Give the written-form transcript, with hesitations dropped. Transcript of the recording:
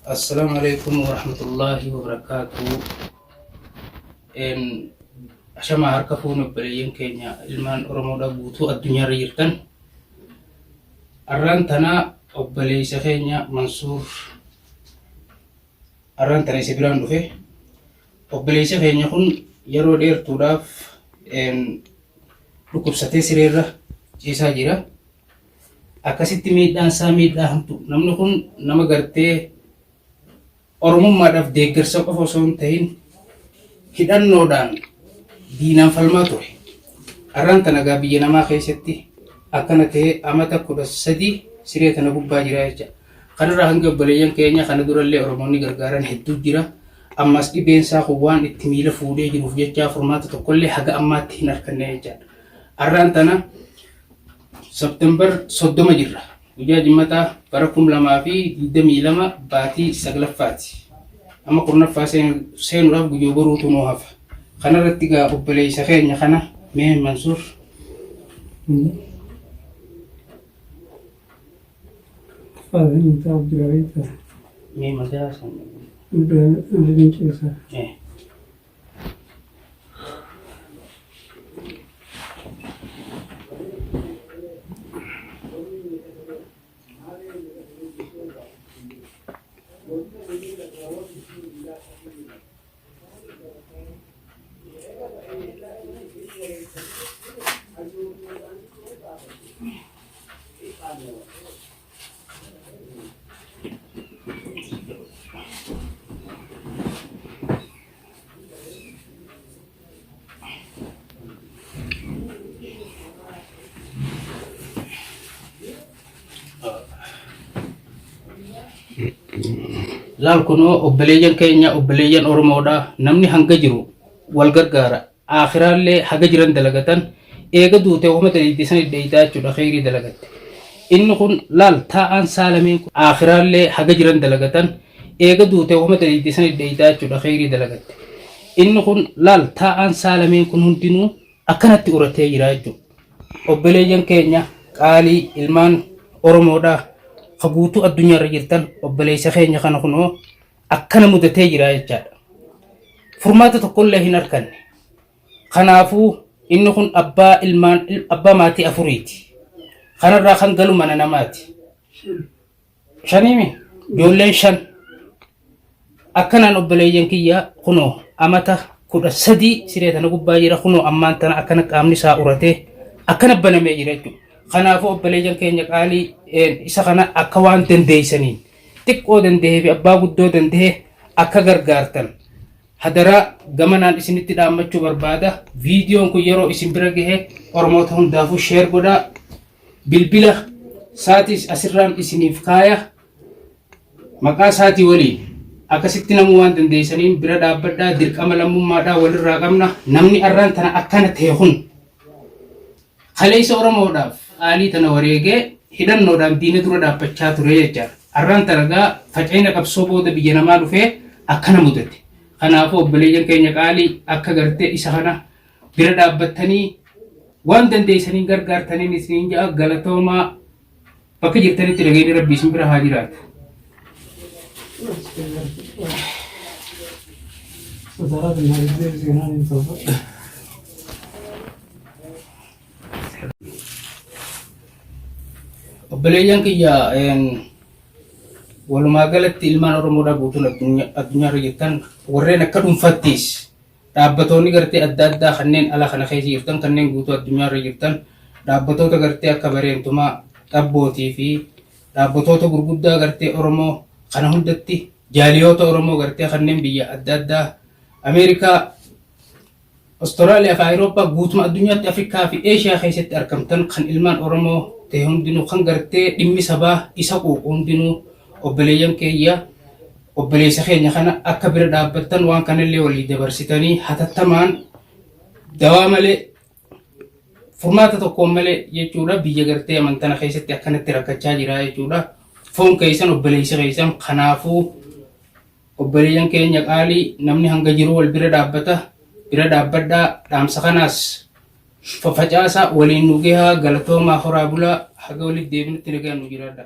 Assalamualaikum warahmatullahi wabarakatuh. En ashama harka fuunu balayen Kenya ilmaan Oromoodha guutuu addunyaarra jirtan. Arraan tana obboleessa keenya Mansuur arraan tana isa biraan dhufe. Obboleessa keenya kun yeroo dheertuudhaaf dhukkubsatee sireerra ciisaa jira. Akkasitti miidhaan isaa miidhaa hamtu. Namni kun nama gartee Oromummaadhaaf deeggarsa qofa osoo hin ta'in hidhannoodhaan diinaan falmaa ture. Arraan tana egaa biyya namaa keessatti akkana ta'ee amata 13 siree tana gubbaa jira jecha. Kanarraa hanga obboleeyyan keenya kana durallee Oromoonni gargaaran hedduu jira. Ammas dhibeensaa kun waan itti miila fuudhee jiruuf jecha furmaata tokkollee haga ammaatti hin arganne jechaadha. Arraan tana September 30 jirra. Guyyaa Jimmataa bara 2022 baatii 9ffaati. Amma 10ffaa seenuudhaaf guyyoo boruutu nuu hafa. Kanarratti egaa obboleessa keenya kana mee Mansuur. Entrou direita, Mee madaa san. onde ciisa. Laal kunoo obboleeyyan keenya obboleeyyan Oromoodha namni hanga jiru wal gargaara aakhiraallee haga jiran dalagatan eega duute wama daliitisan iddeeytaa jechuudha kheyrii dalagatte. Inni kun laal taa'aan saalameen kun aakhiraallee haga jiran dalagatan eega duute wama daliitisan iddeeytaa jechuudha kheyrii dalagatte. Inni kun laal taa'aan saalameen kun hundinuu akkanatti uratee jira jechuudha. Obboleeyyan keenya qaalii ilmaan Oromoodha haguutuu addunyaarra jirtan obboleessa keenya kana kunoo akkana mudatee jira jechaadha. Furmaata tokkollee hin arganne. Kanaafuu inni kun abbaa maatii afuriiti. Kanarraa kan galu mana namaati. Shaniimi ijoolleen 5. Akkanaan obboleeyyan kiyya kunoo amata 13 siree tana gubbaa jira kunoo ammaan tana akkana qaamni isaa uratee akkana banamee jira jechuudha. Kanaafuu obboleeyyan keenya qaalii isa kana akka waan dandeeysaniin xiqqoo dandahee fi abbaa guddoo dandahee akka gargaartan hadaraa gamanaan isinitti dhaammachuu barbaada. Viidiyoon kun yeroo isin bira gahe Oromoota hundaafuu sheer godhaa. Bilbila saatis asirraan isiniif kaaya maqaa saatii waliin akkasitti namuu waan dandeeysaniin bira dhaabbadhaa. Dirqama lammummaadhaa walirraa qabna. Namni arraan tana akkana ta'e kun kaleessa Oromoodhaaf qaalii tana wareegee hidhannoodhaan diina dura dhaabbachaa ture jechaadha. Arraan tanagaa faca'ina qabsoo booda biyya namaa dhufee akkana mudate. Kanaafuu obboleeyyan keenya qaalii akka gartee isa kana bira dhaabbattanii waan dandeeysaniin gargaartaniin isiniin ja'a galatoomaa. Bakka jirtanitti dhageenyi Rabbii isin bira haa jiraatu. Saudara benar itu sih nanti coba. Obboleeyyan kiyya walumaa galatti ilmaan Oromoodhaa guutuun addunyaarra jirtan warreen akka dhuunfattis dhaabbatoonni gartee adda addaa kanneen ala kana keessa jirtan kanneen guutuu addunyaarra jirtan dhaabbatoota gartee akka bareentumaa Xabbootii fi dhaabbatoota gurguddaa gartee Oromoo kana hundatti jaaliyoota Oromoo gartee kanneen biyya adda addaa Ameerikaa, Austraaliyaa fi Awurooppaa guutuma addunyaatti Afrikaa fi Eeshiyaa keessatti argamtan kan ilmaan Oromoo ta'e hundinuu kan gartee dhimmi sabaa isa quuqu hundinuu obboleeyyan keenya obboleessa keenya kana akka bira dhaabbattan waan kanallee walii dabarsitanii hatattamaan dawaa malee furmaata tokkoon malee jechuudha biyya gartee amantana keessatti akkanatti rakkachaa jira jechuudha. Foon keessan obboleessa keessan kanaafuu obboleeyyan keenya qaalii namni hanga jiru wal bira dhaabbadhaa dhaamsa kanaas facaasaa waliin nu gahaa galatoomaa horaa bulaa haga walitti deebinutti nagaan nu jiraadha.